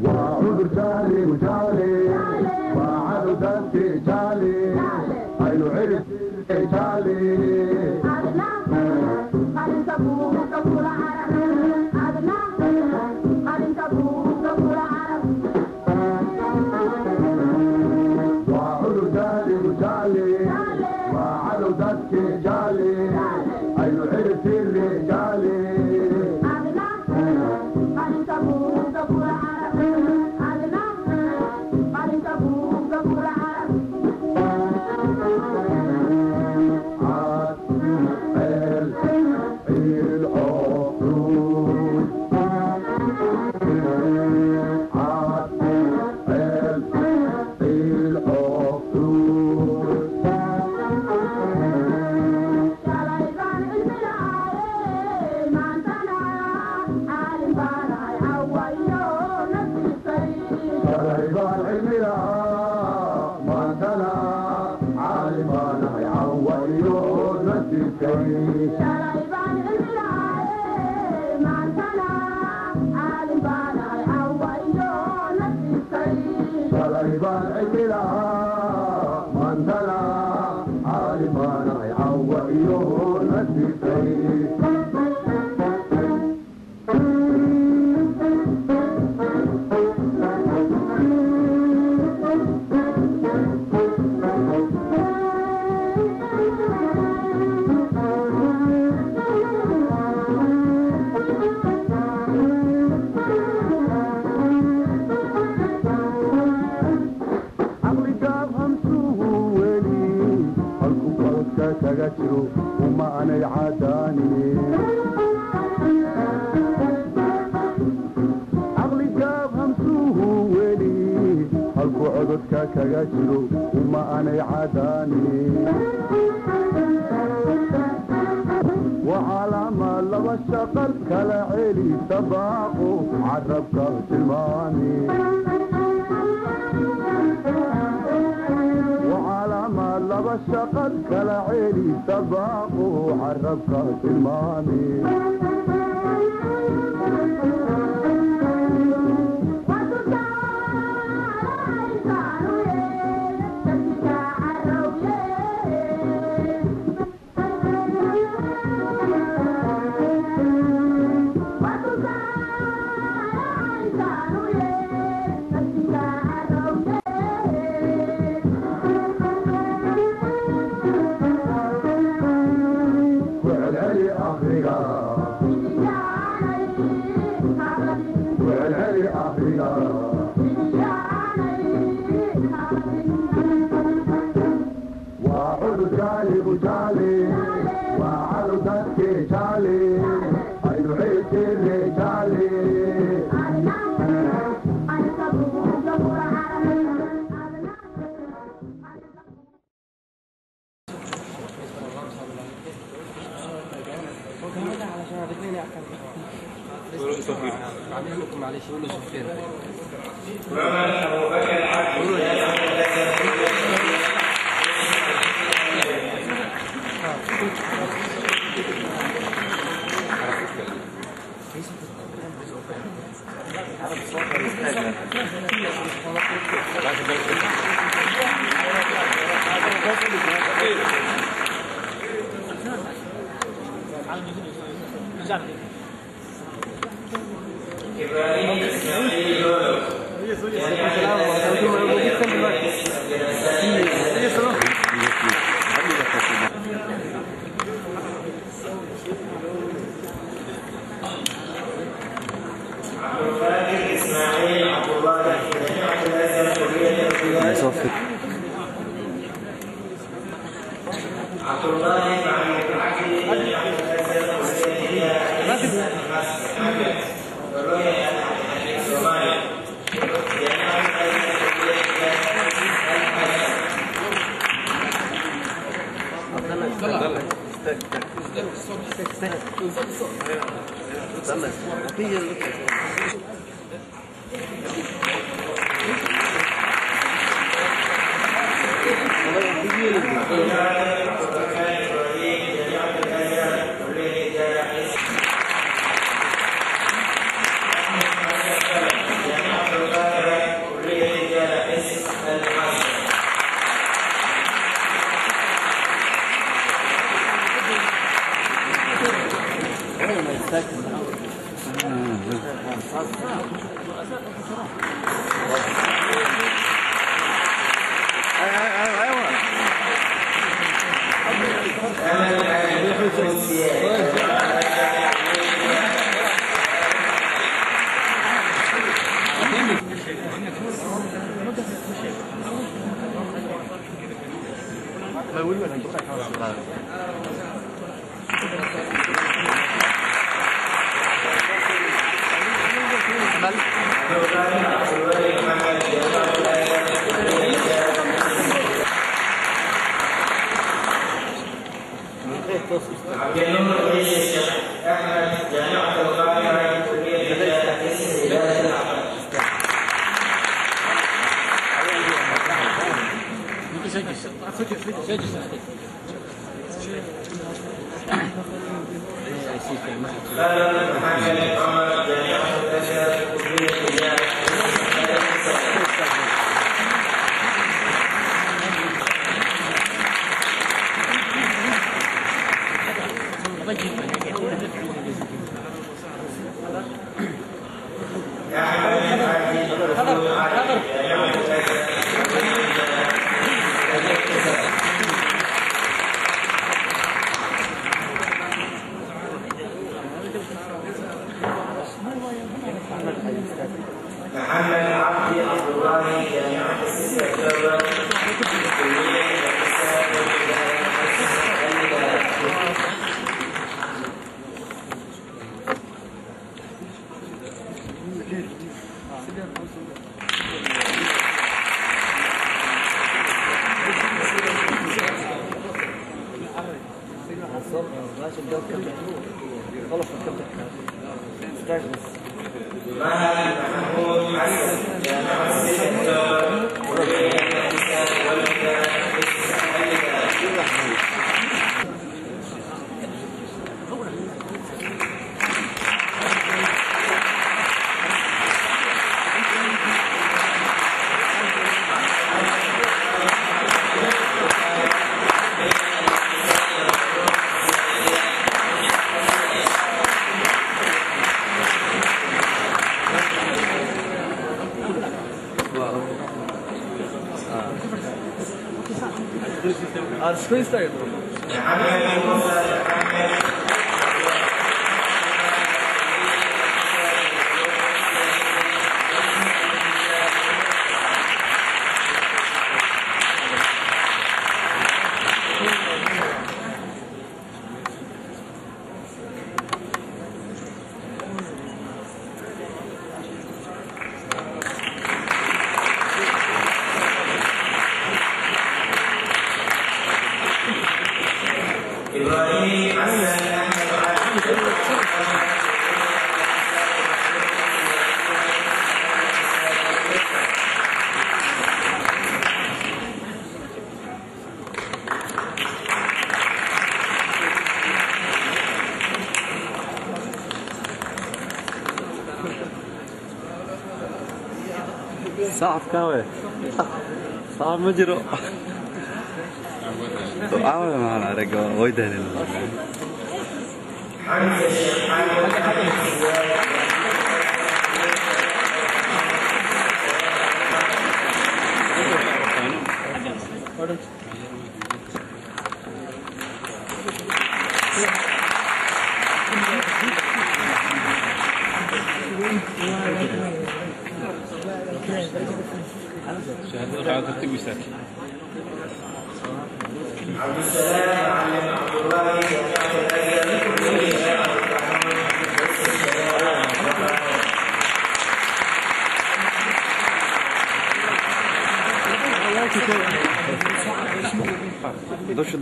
وعذر جالي وجالي وعلو دانتي جالي عينو عرف جالي وعذر جالي وجالي وعلو دانتي جالي عينو عرف جالي وما أنا عاداني عقلي جاب همسوه ولي هلكو عددك كجاجرو وما أنا عاداني وعلى ما لو الشقر كلا عيلي سباقو عربك سلماني لبا الشقد كلا عيني سباقو عربك سلماني معلش قولوا شوفين إبراهيم إسماعيل يونس إسماعيل عبد الله عبد الله مع Screen style. صعب كاوي صعب مجرو عاول معنا رجع ويده لله عبد السلام عن عبد الله دش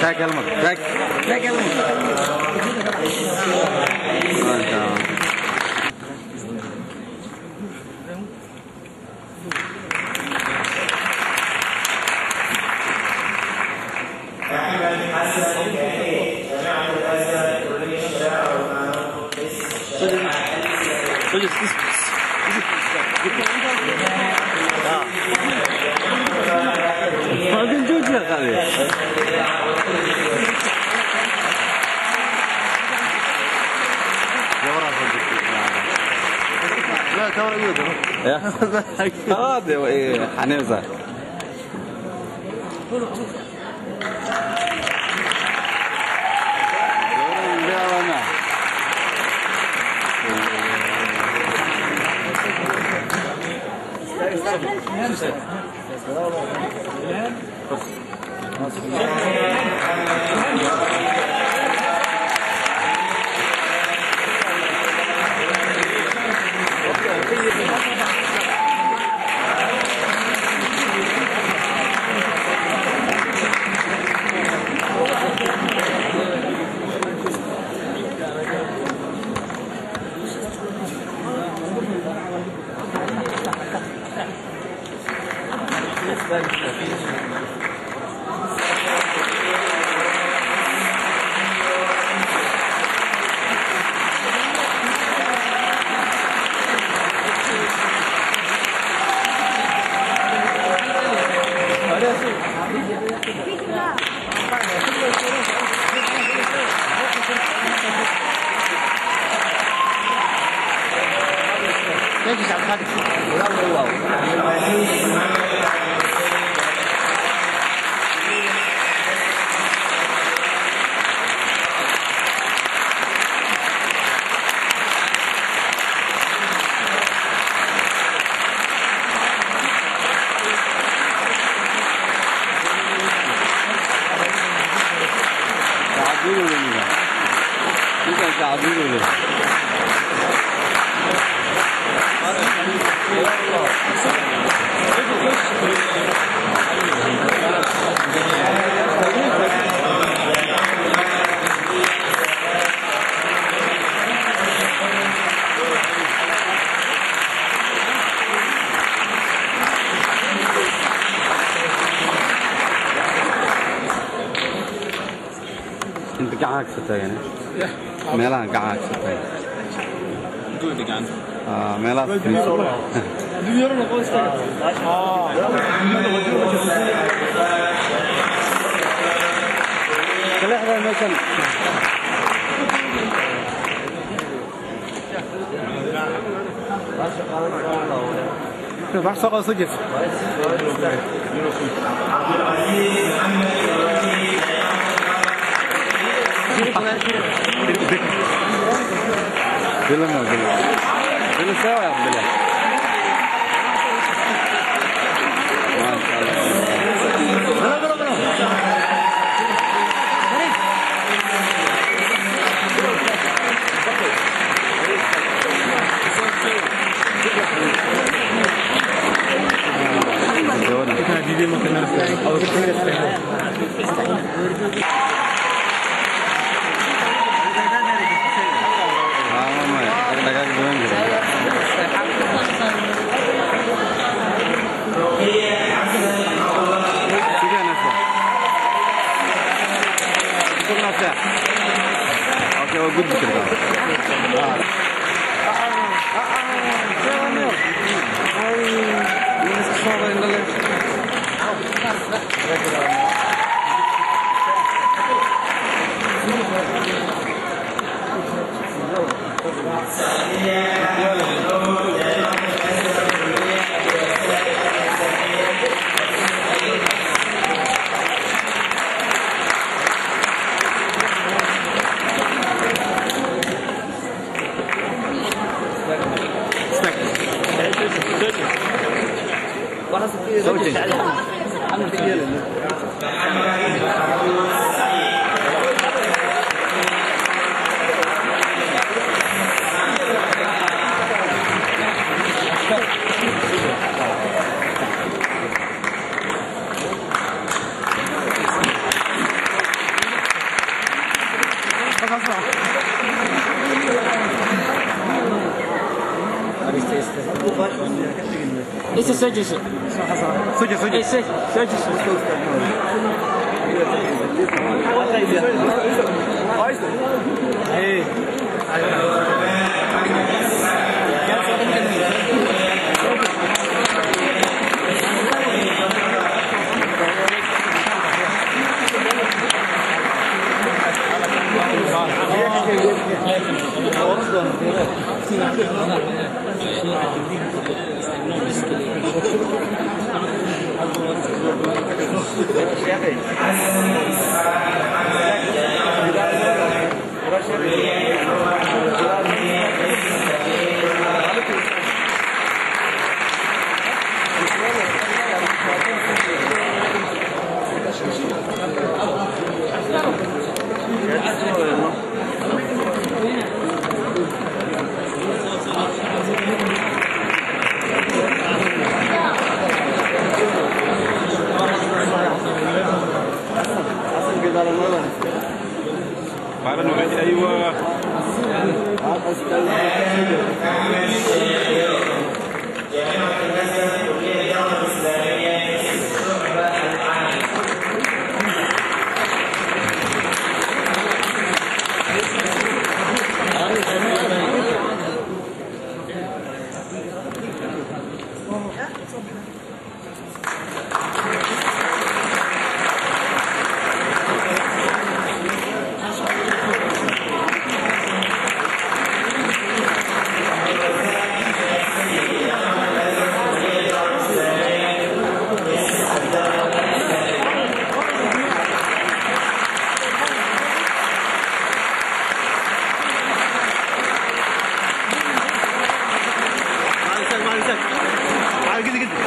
تاك المر تاك المر أحمد هذا ايه حنيزه انت قاعد ستاين meelaha gacan ستاين good again meelaha كلها مكان بحث قصة جف بلا سوا يا بلا ما شاء الله Oke, good betul. Esse sede isso. Sede. Esse sede isso. Ei. ايوه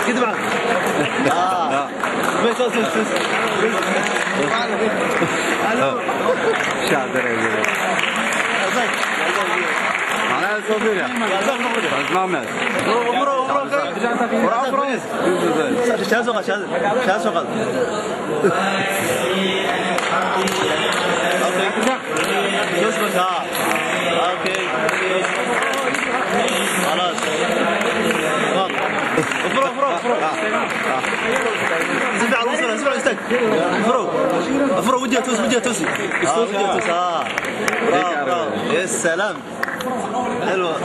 كده معاك بس شاطر يا معناها صوفيا اسمع مات افرو ودي توسي يا سلام حلوه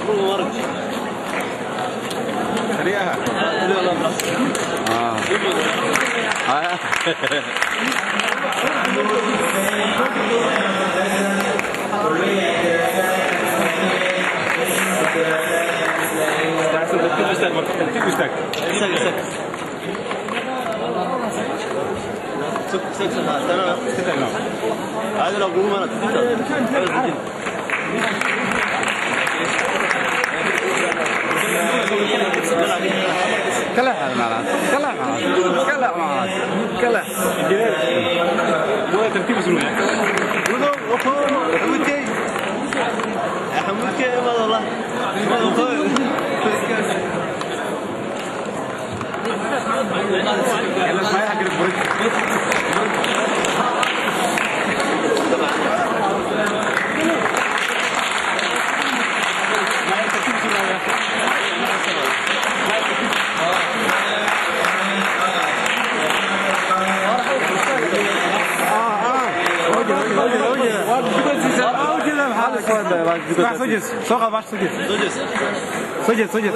ورق سريعها هذا لو قوم انا كلا معنا كلا هو ترتيب اسمه حمودي يا حمودي والله سجل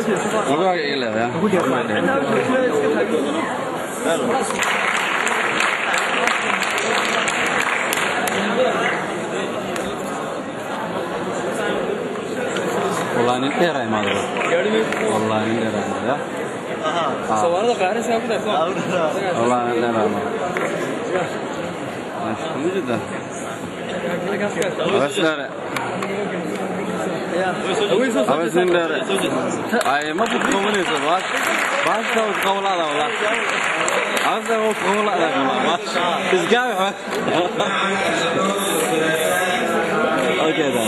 والله ننتهي ما ادري والله ننتهي يا صورنا فارس يا ابو والله ننتهي مش جدا بس لا بس ننتهي اي ما بتقومني صباح بس تقول هذا والله عاوز اقول هذا والله بس جامع اوكي ده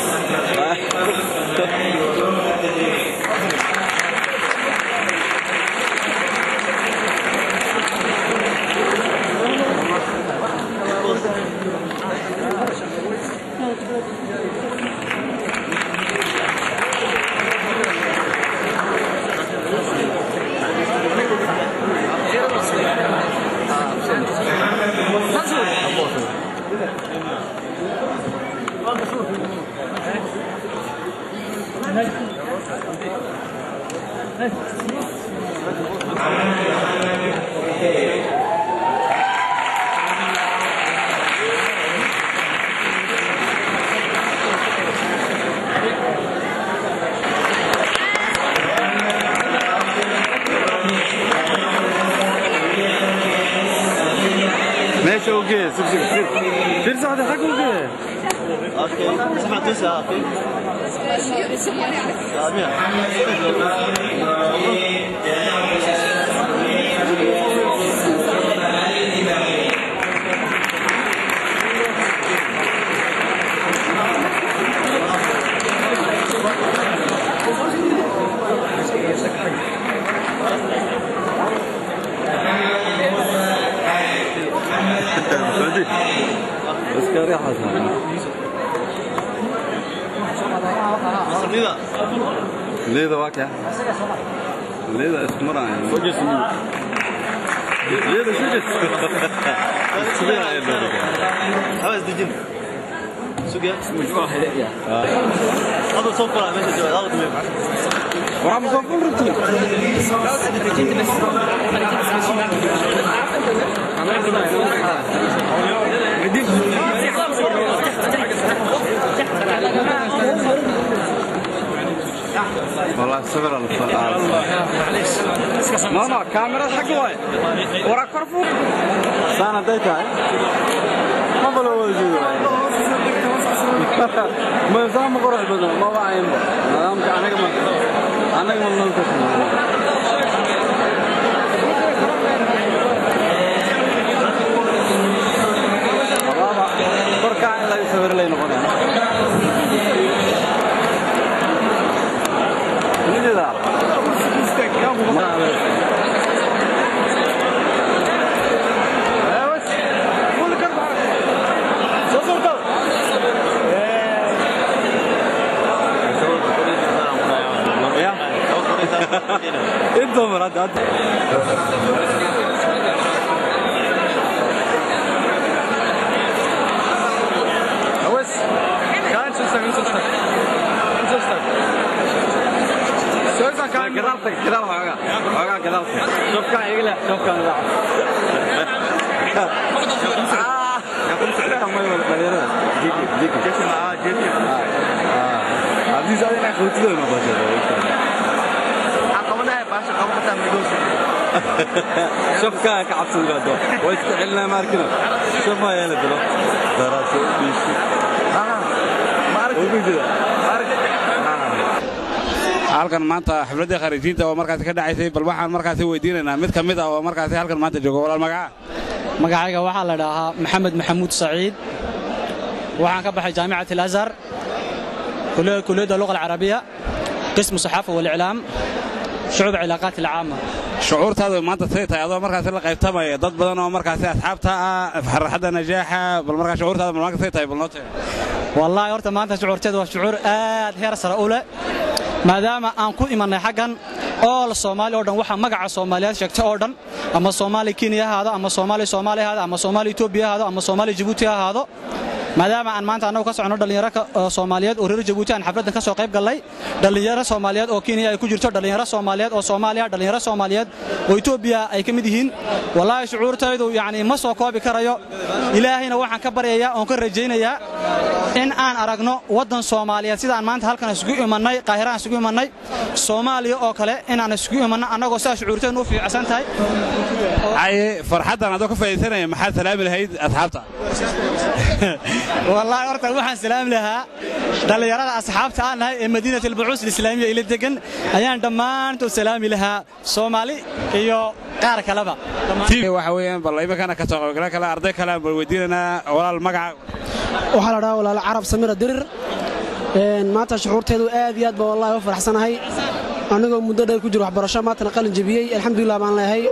Thank you. ايش اوكي سير صعد حق اوكي اوكي سمعت لسه اوكي بس كاري حسن ليه ده واقع ليه ده اسمه يعني وجه سمو ليه ده شجت سميها يا ده حواس دجن سوقيا مش واحد يا هذا صفر على ماشي جوال هذا تمام ورا مصفر رتي والله صبر الفرقة ماما كاميرا حقوي ورا كرفو سانا دايتا ما بلو وجود ما زام قرح بدل ما بعين نظام أنا كمان نلتقي بركع لا يصور لي نقطة ليه انت مراد اوس كان شو سوي كان كده حاجه كده شوف كان يقلع شوف كان لا يقوم سعرها ما يقول جيك كيف معاه جيك عزيز علينا قلت له ما باشا عقبنا باشا قبضتها مدوس شوف كان كعبت الغدو واستعلنا ماركنا شوف ما يلبلو دراسه بيشي ما عرفت وبيجي halkan maanta xafladda khariijinta oo markaas ka dhacaysay bal waxaan markaas weydiinaynaa mid kamid ah oo markaas halkan maanta joogo walaal magacayga waxa la dhahaa Maxamed Maxamuud Saciid waxaan ka baxay jaamacada Al-Azhar kulliyadda lugha al-arabiyya qism saxaafo wal i'laam shu'ub cilaaqaat al-aama shucuurtaadu maanta say tahay adoo markaas la qaybtamay dad badan oo markaas asxaabta ah farxadda najaaxa bal markaas shucuurtaadu markaas say tahay bal nootay wallahi horta maanta shucuurteedu waa shucuur aad heer sare u leh maadaama aan ku imanay xagan oo Soomaali oo dhan waxa magaca Soomaaliyeed sheegtay oo dhan ama Soomaali Kenya ahaado ama Soomaali ahaado ama Soomaali Itoobiya ahaado ama Soomaali Djibouti ahaado maadaama aan maanta anagu ka socono dhalinyaro Soomaaliyeed oo reer Djibouti aan xafladan ka soo qayb galnay dhalinyaro Soomaaliyeed oo Kenya ay ku jirto dhalinyaro Soomaaliyeed oo Soomaaliya dhalinyaro Soomaaliyeed oo Itoobiya ay ka mid yihiin wallahi shucuurtaydu yaani ma soo koobi karayo ilaahayna waxaan ka baryayaa oo ka rajaynayaa in aan aragno wadan Soomaaliyeed sida aan maanta halkan isugu imanay Qaahiraan isugu imanay Soomaaliya oo kale in aan isugu imanno anagoo saa shucuurtaynu u fiicsan tahay ay farxadan adoo ka faa'iideysanay maxaa salaam lahayd asxaabta والله horta waxaan salaam lahaa dhalinyarada asxaabta aan nahay ee Madiinada al-Buuus al-Islaamiyya ila degan ayaan dhamaantood salaami lahaa Soomaali iyo qaar kaleba waxa weeyaan bal iibkana ka soo qaybgalay kala arday kala weydiinana walaal magaca waxa la dhahaa walaal Carab Samira Dirir maanta shucuurteedu aad iyo aad baa wallahi u faraxsanahay anigoo muddo dheer ku jiro waxbarasho maanta qalin jabiyay alxamdulillah baan leeyahay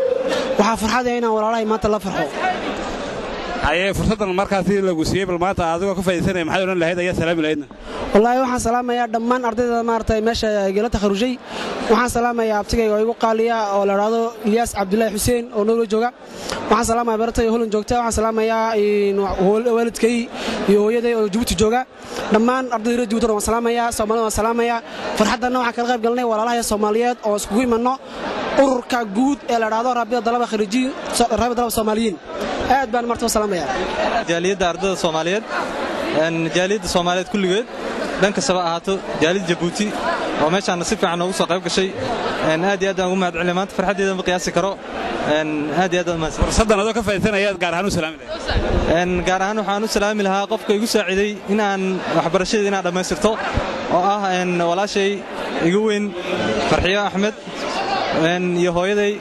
waxa farxad ah inaan walaalahay maanta la farxo ay fursadan markaas lagu siiyay bal maanta adigoo ka faa'iideysanay maxay oran lahayd ayaa salaam lahaydna wallahi waxaan salaamayaa dhammaan ardayda maartay meesha gala takharujay waxaan salaamayaa abtigayga oo igu qaaliya oo la raado Ilyas Abdullahi Hussein oo noo jooga waxaan salaamayaa bartay Holland joogta waxaan salaamayaa waalidkay iyo hooyaday oo Djibouti jooga dhammaan ardayda Djibouti waan salaamayaa Soomaalida waan salaamayaa farxadana waxaan ka qayb galnay walaalaha Soomaaliyeed oo isku imanno ururka guud ee la raado Raabida Dalaba Kharijiin Raabida Dalaba Soomaaliyiin aad baan martaba salaamayaa jaaliyada ardayda Soomaaliyeed jaaliyada Soomaaliyeed kulligeed dhanka saba ahaato jaaliyada Djibouti oo meeshaan si fiican ugu soo qayb gashay aad iyo aad aan ugu mahadcelinahay maanta farxadeeda ma qiyaasi karo aad iyo aad ma fursadan adoo ka faa'iideysanaya gaar ahaan u salaami lahayd gaar ahaan waxaan u salaami lahaa qofka igu saaciday in aan waxbarashadeeda inaan dhamaystirto oo ah walaashay igu weyn Farxiyo Axmed iyo hooyaday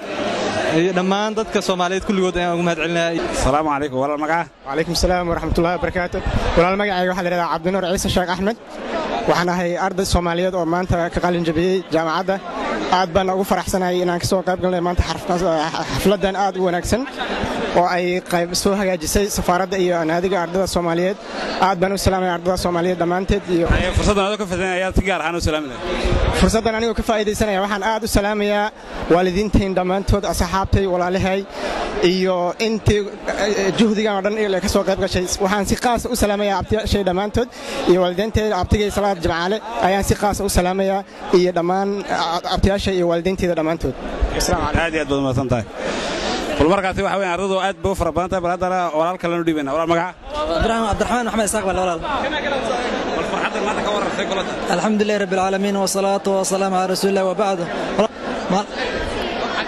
iyo dhammaan dadka Soomaaliyeed kulligood ayaan ugu mahadcelinahay assalaamu calaykum walaal magaca wacalaykum salaam waraxmatullaahi wabarakaatuh walaal magacayga waxaa la yidhahdaa Cabdinuur Ciise Sheekh Axmed waxaan ahay arday Soomaaliyeed oo maanta ka qalin jabiyey jaamacadda aad baan ugu faraxsanahay inaan ka soo qayb galnay maanta xafladan aad u wanaagsan oo ay qayb soo hagaajisay safaaradda iyo naadiga ardayda Soomaaliyeed aad baan u salaamay ardayda Soomaaliyeed dhamaanteed iyo fursadan adoo ka faa'iideysanaya si gaar ahaan u salaami lahayd fursadan anigu ka faa'iideysanaya waxaan aad u salaamayaa waalidiinteen dhammaantood asxaabtay walaalahay iyo intii juhdigan oo dhan ee ka soo qayb gashay waxaan si qaas u salaamayaa abtiyaashay dhammaantood iyo waalidiinteeda abtigay Salaad Jimcaale ayaan si qaas u salaamayaa iyo dhammaan abtiyaashay iyo waalidiinteeda dhammaantood assalaamu calaykum aad iyo aad baad mahadsantahay markaasi waxa weeyaan ardaydu aad bay u fara badan tahay bal haddana walaal kale nu dhiibana walaal magaca Cabdiraxmaan Maxamed Isaaq bal walaal wal farxadda maanta ka warartay golada alxamdulillaah rabbil aalamiin wa salaatu wa salaamu ala rasuulillah wa ba'd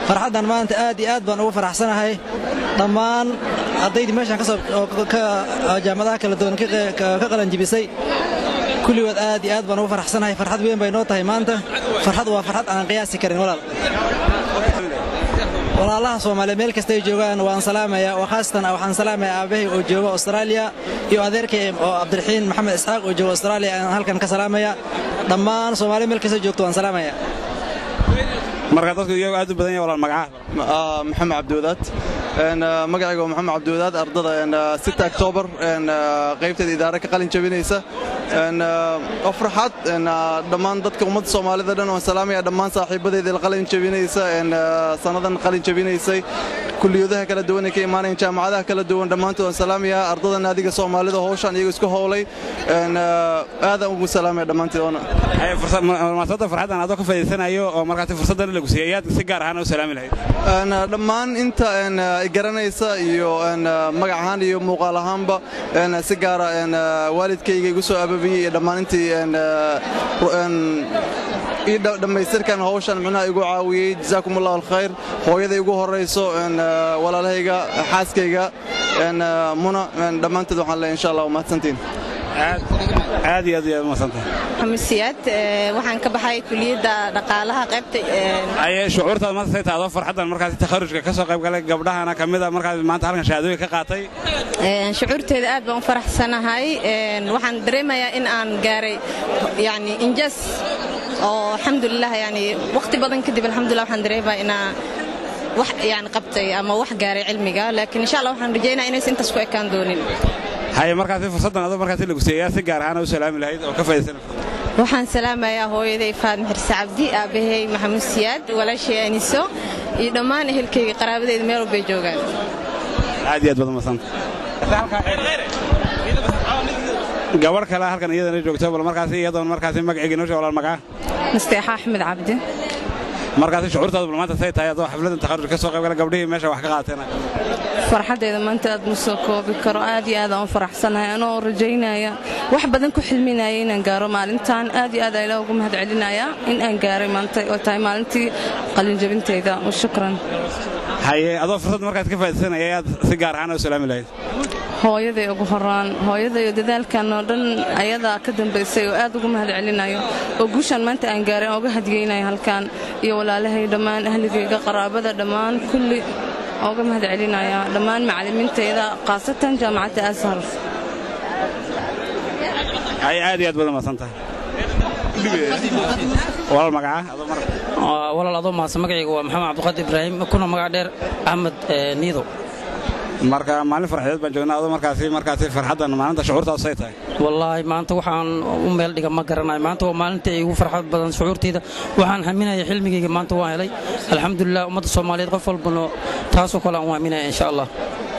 farxadan maanta aad iyo aad baan ugu faraxsanahay dhammaan ardaydii meeshan ka jaamacadaha kala duwan ka qalan jibisay kulligood aad iyo aad baan ugu faraxsanahay farxad weyn bay noo tahay maanta farxad waa farxad aan qiyaasi karin walaal walaalaha Soomaaliyeed meel kasta ay joogaan waan salaamayaa oo khaasatan waxaan salaamayaa aabahay oo jooga Australia iyo adeerkay oo Cabdiraxiin Maxamed Isaaq oo jooga Australia aan halkan ka salaamayaa dhammaan Soomaaliyeed meel kasta joogto waan salaamayaa marka dadku iyagu aad u badan yahay walaal magaca Maxamed Cabdiwadaad magacayga waa Maxamed Cabdiwadaad ardada 6 October qaybteeda idaara ka qalin jabinaysa farxad dhammaan dadka ummadda Soomaalida dhan oo salaamaya dhammaan saaxiibadeeda qalin jabinaysa sanadan qalin jabinaysay kulliyadaha kala duwan ee ka imaanayaan jaamacadaha kala duwan dhammaantood salaamaya ardada naadiga Soomaalida hawshan iyagu isku hawlay aad ugu salaamaya dhammaantoodna ay fursad farxadan adoo ka faa'iideysanayo oo markaas fursadan lagu siiyay si gaar ahaan u salaami lahayd dhammaan inta garanaysa iyo magac ahaan iyo muuqaal ahaanba si gaar ah waalidkayga igu soo ababiyay dhammaan intii dhammaystirkan hawshan macnaha igu caawiyay jazaakumullahu khayr hooyaday ugu horeyso walaalahayga xaaskayga muna dhammaantood waxaan leeyahay insha Allah mahadsantiin aad iyo aad mahadsantahay xamsiyaad waxaan ka baxay kulliyadda dhaqaalaha qaybta ay shucuurtaad ma sayta adoo farxadan markaas takharujka ka soo qayb galay gabdhahana kamida markaas maanta halkan shahaadooyin ka qaatay shucuurteeda aad baan u faraxsanahay waxaan dareemayaa in aan gaaray yani injaas oo alxamdulillah yani waqti badan kadib alxamdulillah waxaan dareemayaa inaan wax yani qabtay ama wax gaaray cilmiga laakiin insha Allah waxaan rajaynayaa inaysan intaas ku ekaan doonin hay markaas fursadan adoo markaas lagu siiyay si gaar ahaan u salaami lahayd oo ka faa'iideysan waxaan salaamayaa hooyaday Faadimo Xirsi Cabdi aabahay Maxamed Siyaad walaashay Aniso iyo dhammaan ehelkayga qaraabadeeda meel walba joogaan aad iyo aad badan masan gabar kale halkan iyadana joogto bal markaas iyadoon markaas magaceega noo walaal magaca Mustafa Axmed Cabdi markaas shucuurtaadu maanta say tahay adoo xafladan takharuj ka soo qayb galay gabdhihii meesha wax ka qaateen farxadeeda maanta aad ma soo koobi karo aad iyo aad aan faraxsanahay anoo rajaynaya wax badan ku xilminaya inaan gaaro maalintan aad iyo aad ayaan ugu mahadcelinaya in aan gaaray maanta oo tahay maalintii qalin jabintayda shukran haye adoo fursad markaas ka faa'iideysanaya aad si gaar ahaan u salaami lahayd hooyaday ugu horaan hooyaday dadaalkan oo dhan ayada ka dambeysay oo aad ugu mahadcelinayo oo guushan maanta aan gaaray oo uga hadiyaynayo halkan iyo walaalahay dhammaan ahligayga qaraabada dhammaan kulli uga mahadcelinaya dhammaan macallimiintayda qaasatan jaamacadda Azhar ay aad iyo aad badan masantahay walaal magaca adoo mar walaal adoo maasa magacayga waa Maxamed Cabdiqaadir Ibraahim kuna magac dheer Ahmed Niido marka maalin farxadeed baan joognaa adoo markaasi farxadan maalinta shucuurtaadu say tahay wallaahi maanta waxaan u meel dhiga ma garanayo maanta waa maalinta igu farxad badan shucuurtayda waxaan haminaya xilmigayga maanta waan helay alxamdulillah ummadda Soomaaliyeed qof walbana taasoo kale aan waaminaya insha Allah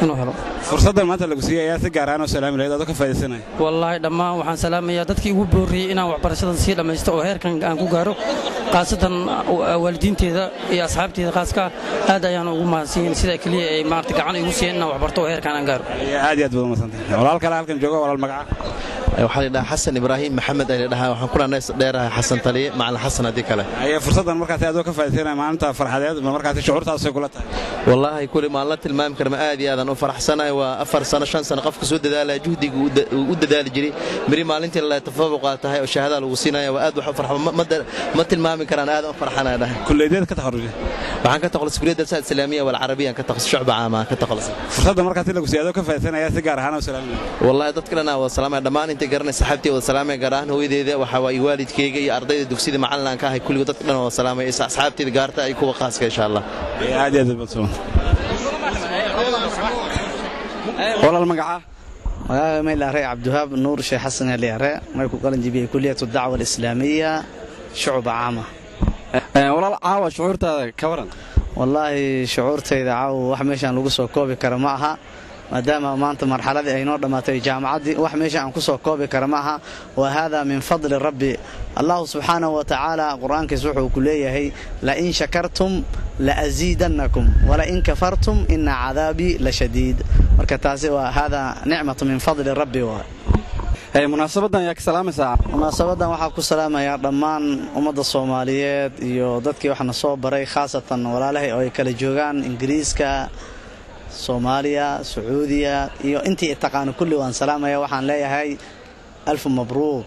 inuu helo fursadan maanta lagu siiyay ayaa si gaar ah oo salaami lahayd adoo ka faa'iideysanay wallaahi dhammaan waxaan salaamayaa dadkii ugu booriyay inaan waxbarashadan sii dhameysto oo heerkan aan ku gaaro qaasatan waalidiinteeda iyo asxaabteeda khaaska aad ayaan ugu mahadsan sida kaliya ay maarta gacan igu siiyeen inaan waxbarto oo heerkan aan gaaro aad iyo aad badan masantahay walaal kale halkan jooga walaal magaca waxaa la dhahaa xasan ibraahim maxamed ay dhahaa waxaan ku dhahnay dheerahay xasan taliye macalin xasan hadii kale ayaa fursadan markaas aad ka faa'iideyna maalinta farxadeed markaas shucuurtaas ay kula tahay wallahi kulli ma la tilmaami karma aad iyo aadan u faraxsanahay waa 4 sano 5 sano qofka soo dadaalay juhdiga u dadaali jiray bari maalintii la tafaawuq tahay oo shahaada lagu siinayo waa aad wax farxo ma tilmaami karaan aad u farxanahay dhahay kulliyeed ka taxarujay waxaan ka taqalusay kulliyadda islaamiga wal arabiga ka taqalusay shucba caama ka taqalusay fursadan markaas lagu siyaado ka faa'iideynaya si gaar ahaan oo salaamay wallahi dadka lana waa salaamay dhamaan inta garanay saxaabtii wada salaamay gaar ahaan hooyadeeda waxa way waalidkayga iyo ardayda dugsiga macalinka ahay kulliga dadka dhan waa salaamay asxaabtii gaarta ay kuwa qaaska insha Allah aad iyo aad badsoon walaal magaca ميل أري عبد الوهاب نور شيخ حسن اللي أري ما يكون قلنا نجيب كلية الدعوة الإسلامية شعب عامة والله عاوة شعورتها كورن والله شعورتي إذا عاو وحميشان لقصو كوبي كرماها ما دام ما أنت مرحلة أي نور لما تيجي جامعة وحميشان قصو كوبي كرماها وهذا من فضل ربي الله سبحانه وتعالى قرآن كسوحه كلية هي لئن شكرتم لأزيدنكم ولئن كفرتم إن عذابي لشديد مركتاسي وهذا نعمة من فضل ربي munaasabadan yaa ka salaamaysaa munaasabadan waxaa ku salaamayaa dhammaan ummadda Soomaaliyeed iyo dadkii waxna soo baray khaasatan walaalahay oo ay kala joogaan Ingiriiska Soomaaliya Sacuudiya iyo intii taqaan kulli waan salaamaya waxaan leeyahay alf mabruuk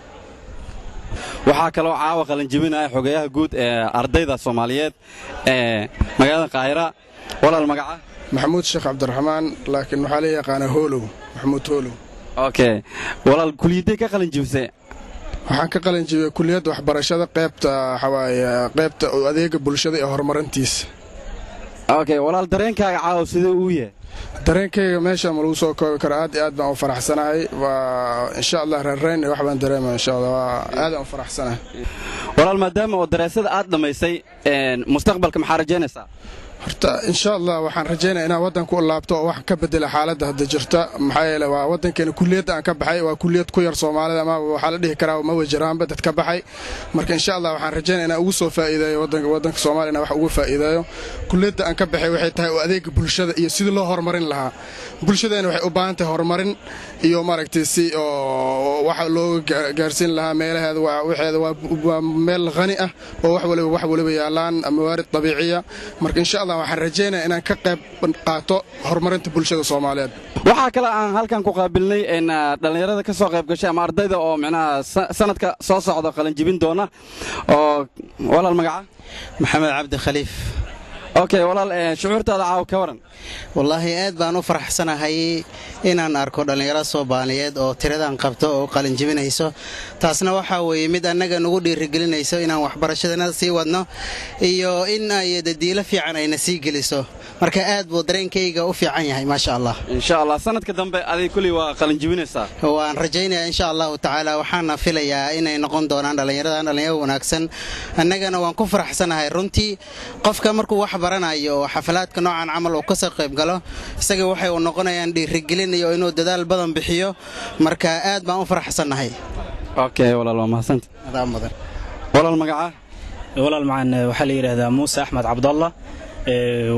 waxaa kaloo caawa qalin jebinaya xogayaha guud ee ardayda Soomaaliyeed ee magaalada Qaahira walaal magaca maxamuud sheekh cabdiraxmaan laakiin waxa la yaqaan Holow maxamuud Holow okay walaal kuliyadda ka qalin jebisay waxaan ka qalin jebiyay kuliyadda waxbarashada qaybta qaybta adeega bulshada ee horumarintiisa okay walaal dareenkaaga caawa sidee uu yahay dareenkayga meesha ma lagu soo koobi karo aad baan u faraxsanahay waa insha Allah reerayn wax baan dareemaa insha Allah aad aan u faraxsanahay walaal maadaama oo daraasada aad dhameysay mustaqbalka maxaa rajaynaysaa horta insha Allah waxaan rajaynayaa inaan wadanku u laabto oo wax ka bedelo xaaladda hadda jirta maxay yeelay waa wadankeena kulliyadda aan ka baxay waa kulliyad ku yar Soomaalida ma waxa la dhihi karaa ma wajiraanba dad ka baxay marka insha Allah waxaan rajaynayaa inaan ugu soo faa'iideeyo wadanka Soomaaliya wax ugu faa'iideeyo kulliyadda aan ka baxay waxay tahay adeega bulshada iyo sidii loo horumarin lahaa bulshadeena waxay u baahan tahay horumarin iyo maaragtay si oo waxa loo gaarsiin lahaa meelaheeda waa meel qani ah oo wax waliba yaalaan mawaarid dabiiciya marka insha Allah waxaan rajaynayaa inaan ka qayb qaato horumarinta bulshada Soomaaliyeed waxa kale aan halkan ku qaabilnay in dhalinyarada ka soo qayb gashay ama ardayda oo macnaha sanadka soo socda qalin jebin doona oo walaal magaca maxamed cabdi khaliif okay walaal shucuurtaada caaw ka waran wallahi aad baan u faraxsanahay inaan arko dhalinyaro Soomaaliyeed oo tiradan qabto oo qalin jebinayso taasna waxa weeye mid anaga nagu dhiirigelinayso inaan waxbarashadana sii wadno iyo in ay dadiilo fiican ayna sii geliso marka aad buu dareenkayga u fiican yahay ma sha Allah insha Allah sanadka dambe aday kulli waa qalin jebinaysaa waan rajaynayaa insha Allah ta'ala waxaan filayaa inay noqon doonaan dhalinyaro wanaagsan annagana waan ku faraxsanahay runtii qofka markuu wax baranayo xaflaadka noocan camal oo ka soo qayb galo isaga waxay u noqonayaan dhiirigelin iyo inuu dadaal badan bixiyo marka aad baan u faraxsanahay okay walaal waa mahadsan walaal magaca walaal macaan waxa la yiraahdaa Muuse Axmed Cabdallah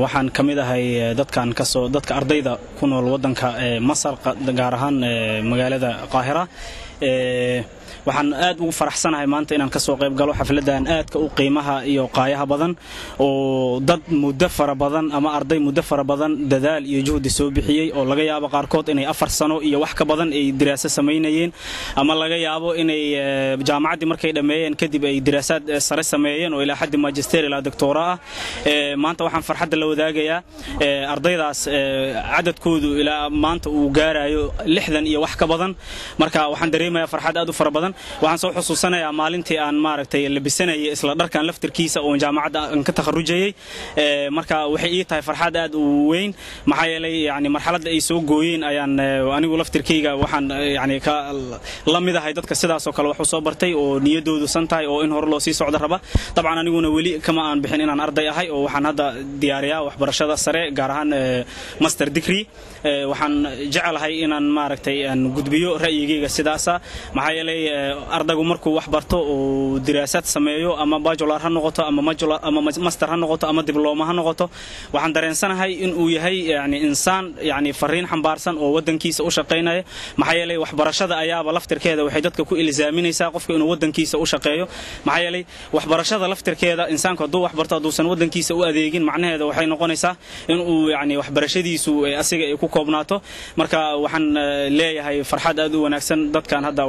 waxaan kamid ahay dadka ardayda ku nool wadanka Masar gaar ahaan magaalada Qaahira waxaan aad ugu faraxsanahay maanta inaan ka soo qayb galo xafladan aadka u qiimaha iyo qaayaha badan oo dad muddo fara badan ama arday muddo fara badan dadaal iyo juhdi soo bixiyay oo laga yaabo qaarkood inay 4 sano iyo wax ka badan ay diraasad sameeyeen ama laga yaabo inay jaamacadii markay dhameeyeen kadib ay diraasad sare sameeyeen oo ilaa xad magister ilaa doctora maanta waxaan farxad la wadaagayaa ardaydaas cadadkoodu ilaa maanta uu gaarayo 60 iyo wax ka badan marka waxaan dareemayaa farxad aad u fara badan waxaan soo xusuusanayaa maalintii aan maaragtay labisanay isla dharkan laftirkiisa oo jaamacadda aan ka takharujayay marka waxay ii tahay farxad aad u weyn maxaa yeelay yani marxaladda ay soo gooyeen ayaan anigu laftirkayga waxaan yani ka la mid ahay dadka sidaas oo kale wax u soo bartay oo niyadoodu san tahay oo in hor loo sii socdo raba dabcan aniguna weli kama aan bixin inaan arday ahay oo waxaan hadda diyaariyaa waxbarashada sare gaar ahaan master degree waxaan jecelahay inaan maaragtay aan gudbiyo ra'yigayga sidaasa maxaa yeelay ardaygu markuu wax barto oo diraasad sameeyo ama bachelor ha noqoto ama master ha noqoto ama diploma ha noqoto waxaan dareensanahay in uu yahay yani insaan yani fariin xambaarsan oo wadankiisa u shaqeynaya maxaa yeelay waxbarashada ayaaba laftirkeeda waxay dadka ku ilzaaminaysaa qofka inuu wadankiisa u shaqeeyo maxaa yeelay waxbarashada laftirkeeda insaanku hadduu wax barto hadduusan wadankiisa u adeegin macnaheeda waxay noqonaysaa in uu yani waxbarashadiisu asiga ay ku koobnaato marka waxaan leeyahay farxad aad u wanaagsan dadkan hadda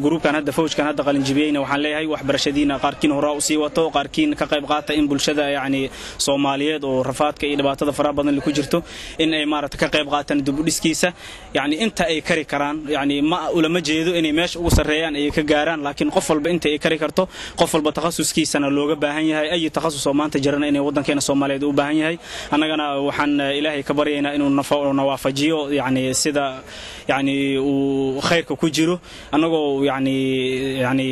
gruubkan hadda fawjkan hadda qalin jibiyeyna waxaan leeyahay waxbarashadiina qaarkiin hore u sii wato qaarkiin ka qayb qaata in bulshada yani Soomaaliyeed oo rafaadka iyo dhibaatada faraha badan ku jirto in ay maaragtay ka qayb qaataan dib u dhiskiisa yani inta ay kari karaan yani ma ulama jeedo inay meesha ugu sareeyaan ay ka gaaraan laakiin qof walba inta ay kari karto qof walba takhasuskiisana looga baahan yahay ay takhasus oo maanta jirana inay wadankeena Soomaaliyeed u baahan yahay annagana waxaan ilaahay ka baryaynaa inuu nawaafajiyo yani sida yani uu khayrka ku jiro annagoo yani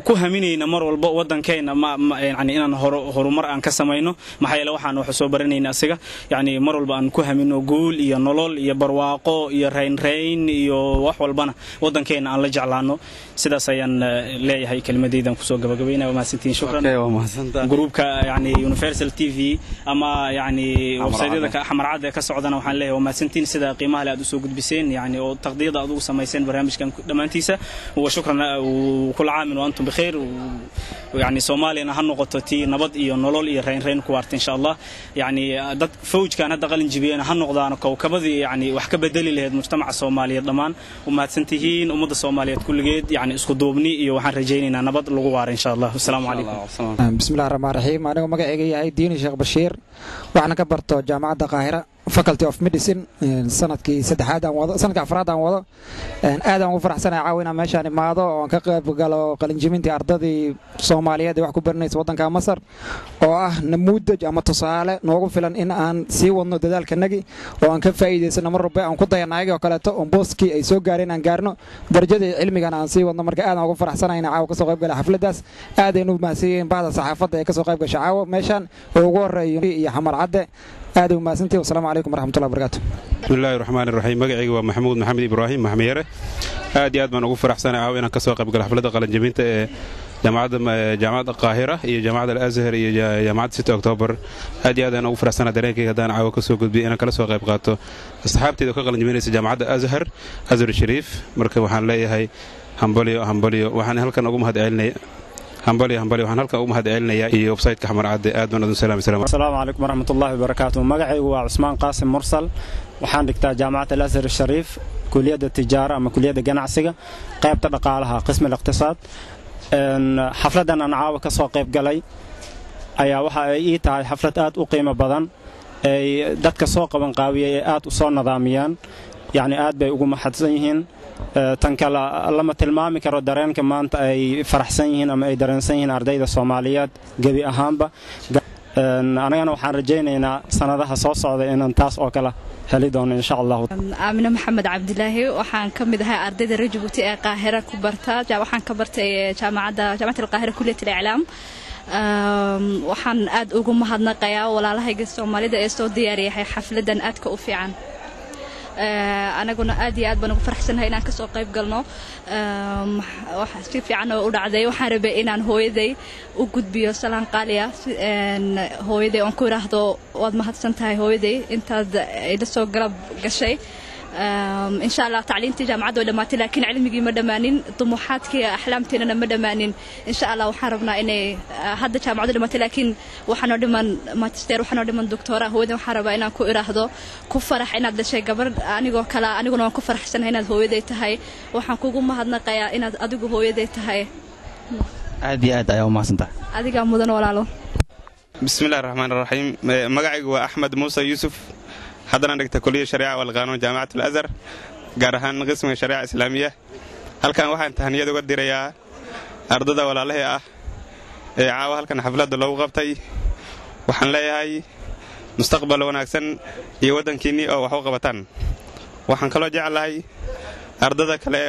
ku haminayna mar walba wadankeena yani inaan horumar aan ka sameeyno maxay la waxaan wax soo baranayna asiga yani mar walba aan ku hamino guul iyo nolol iyo barwaaqo iyo rayn iyo wax walbana wadankeena aan la jeclaano sidaas ayaan leeyahay kelmadeydan ku soo gabagabeynaa ma santiin shukran gruubka yani Universal TV ama yani website-yada ka xamar cad ka socdana waxaan leeyahay ma santiin sida qiimaha aad u soo gudbiseen yani oo taqdiida aad ugu sameeyeen barnaamijkan dhamaantiisa wa shukran كل عام وأنتم بخير ويعني سوماليا هنقطة تي نبض إيو نولول إيو رين كوارت إن شاء الله يعني دك فوج كان هذا قلن جبينا هنقضانا كوكبذي يعني وحكب دليل هذا المجتمع الصومالي ضمان وما تنتهين ومد الصومالية كل جد يعني اسكدوبني إيو وحن رجينا نبض لغوار إن شاء الله والسلام عليكم. بسم الله الرحمن الرحيم أنا مجاعي هاي ديني شيخ بشير وأنا كبرت جامعة القاهرة faculty of medicine sanadkii saddexaad aan wado sanadka afraad aan wado aad aan u faraxsanahay caawina meeshaan imaado oo ka qayb galo qalin jibintii ardadii Soomaaliyeed wax ku baranaysa wadanka Masar oo ah namuudaj ama tusaale noogu filan in aan sii wadno dadaalkanagi oo aan ka faa'iideysano mar walba aan ku dayanahay oo kale oo booski ay soo gaareen aan gaarno darajada cilmigan aan sii wadno marka aad aan ugu faraxsanahay in caawa ka soo qayb gala xafladaas aad aynu maasiyeen baahda saxaafadda ee ka soo qayb gashay caawa meeshaan oo ugu horeeyo iyo xamar cadde aad u maasantii والسلام عليكم ورحمة الله وبركاته. بسم الله الرحمن الرحيم مقعي ومحمود محمد إبراهيم محميرة aad iyo aad baan ugu faraxsanahay caawina ka soo qayb gal xafladda qalan jabinta ee jaamacadda Qaahira iyo jaamacadda Al-Azhar iyo jaamacadda 6 October aad iyo aad aan ugu faraxsanahay dareenkayga hadaan caawa ka soo gudbiyo inaan kala soo qayb qaato asxaabtayda ka qalan jabinaysa jaamacadda Azhar Sharif marka waxaan leeyahay hambaliyo waxaan halkan ugu mahadcelinayaa هنبلي waxaan halka ugu mahadcelinayaa iyo website-ka xamar cad aad baan u salaamay السلام عليكم ورحمة الله وبركاته مقعي وعثمان قاسم مرسل waxaan dhigtaa jaamacadda Al-Azhar Sharif kulliyadda tijaara ama kulliyadda ganacsiga qaybta dhaqaalaha qismi iqtisaad xafladan aan caawa ka soo qayb galay ayaa waxa ay ii tahay xaflad aad u qiimo badan ay dadka soo qaban qaabiyay aad u soo nidaamiyaan yani aad bay ugu mahadsan yihiin tan kala lama tilmaami karo dareenka maanta ay faraxsan yihiin ama ay dareensan yihiin ardayda Soomaaliyeed gabi ahaanba anagana waxaan rajaynaynaa sanadaha soo socda inaan taas oo kala heli doono insha Allah. Aamina Maxamed Cabdilaahi waxaan ka mid ahay ardayda Rajabuuti ee Qaahira ku barta waxaan ka bartay jaamacadda Al-Qaahira kulliyadda Al-I'laam waxaan aad ugu mahadnaqayaa walaalahayga Soomaalida ee soo diyaariyay xafladan aadka u fiican anaguna aad iyo aad baan ugu faraxsanahay inaan ka soo qayb galno waxa si fiican oo u dhacday waxaan rabay inaan hooyaday u gudbiyo salaan qaaliya hooyaday aan ku raahdo waad mahadsan tahay hooyaday intaad ila soo galab gashay إن شاء الله تعليمتي جامعة ولا ما لكن علمي ما دمانين طموحاتك أحلامتنا ما دمانين إن شاء الله وحاربنا إني هذا جامعة ولا ما لكن وحنا دمان ماجستير وحنا دمان دكتوراه هو ده وحارب إنا كويرهذا كفرح إن هذا الشيء قبل أنا جو كلا أنا جو كفرح حسن هنا هو ده تهاي وحنكوجو ما هذنا قيا إن أدوجو هو ده تهاي عادي يا ما سنتا عادي كم مدن ولا له بسم الله الرحمن الرحيم مقعي أحمد موسى يوسف حضرنا دكتور كلية الشريعة والقانون جامعة الأزهر قارهان قسم الشريعة الإسلامية هل كان واحد تهنية دو قدريا أرضنا ولا له عاوة هل كان حفلات لو غبتي وحن لا هاي مستقبل وناكسن يودن كيني أو حوق بطن وحن كلو جعل هاي أرضنا كله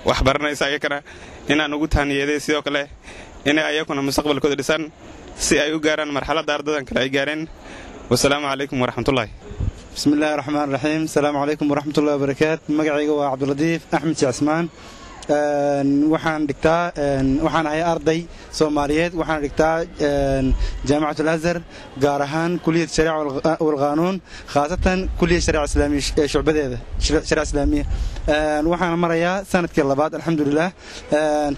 وحبرنا إساء إن نقول تهنية دي سيو كله إن أيكون مستقبل كدرسان سي أيو قارن مرحلة أرضنا كله جارن والسلام عليكم ورحمة الله بسم الله الرحمن الرحيم السلام عليكم ورحمة الله وبركاته مقعيق وعبد اللطيف أحمد عثمان waxaan ahay arday Soomaaliyeed waxaan dhigtaa jaamacada Al-Azhar gaar ahaan kulliyada shariica wal qaanuun khaasatan kulliyada shariica islaamiga shucbadeeda shariica islaamiga waxaan marayaa sanadkii labaad alxamdulillah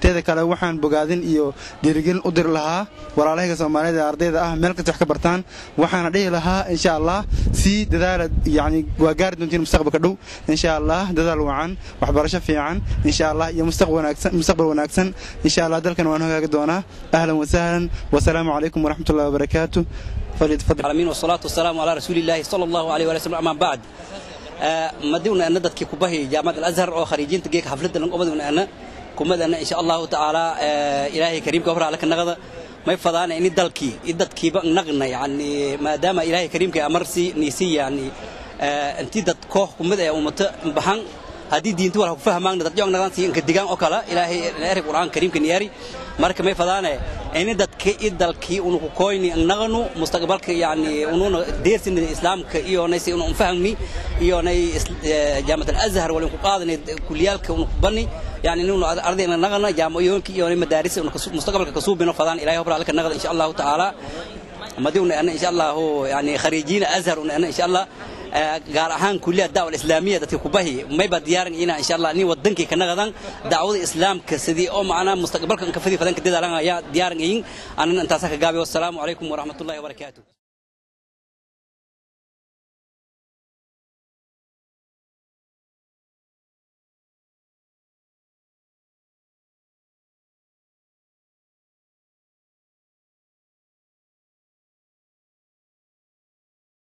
teeda kale waxaan bogaadin iyo dhiirigelin u dir lahaa walaalahayga Soomaaliyeed ee ardayda ah meel kasta wax ka bartaan waxaan dhihi lahaa insha Allah si dadaal yani waa gaari doontiin mustaqbalka dhow insha Allah dadaal wacan waxbarasho fiican insha Allah مستقبل وناكسن إن شاء الله دلكن وأنا هاجي دونا أهلا وسهلا والسلام عليكم ورحمة الله وبركاته فليتفضل العالمين والصلاة والسلام على رسول الله صلى الله عليه وسلم أما بعد مدينة أن ندت كوبه جامعة الأزهر أو خريجين تجيك حفلة لنقبض من أنا كمد أن إن شاء الله تعالى إلهي كريم كفر على النغضة ما يفضلنا إن الدلكي إدت بق نغنى يعني ما دام إلهي كريم كأمرسي نسي يعني أنت دت كوه كمد يا أمت بحن هذه دين تورا فهمان دت جون نغان سين كديجان أكلا إلهي نعرف القرآن كريم كنياري مرك ما يفضلنا إن دت كي ونو كويني نغنو مستقبل يعني ونو ديرس إن الإسلام كيو نسي ونو فهمني يو ني جامعة الأزهر ولا قاضي كليال كونو بني يعني نو أرضنا نغنا جامعة يوم كيو ني مدارس ونو مستقبل كسوب بينو فضان إلهي يبرع لك النغد إن شاء الله تعالى مدينة أنا إن شاء الله هو يعني خريجين أزهر وأنا إن شاء الله gaar ahaan kulliyada dacwada islaamiga dadka ku bahi mayba diyaarin ina insha Allah ni wadankii ka naqdan dacwada islaamka sidii oo macna mustaqbalkan ka fadii fadan ka dadaalan ayaa diyaarin ayin anan intaas ka gaabiyo assalamu alaykum wa rahmatullahi wa barakatuh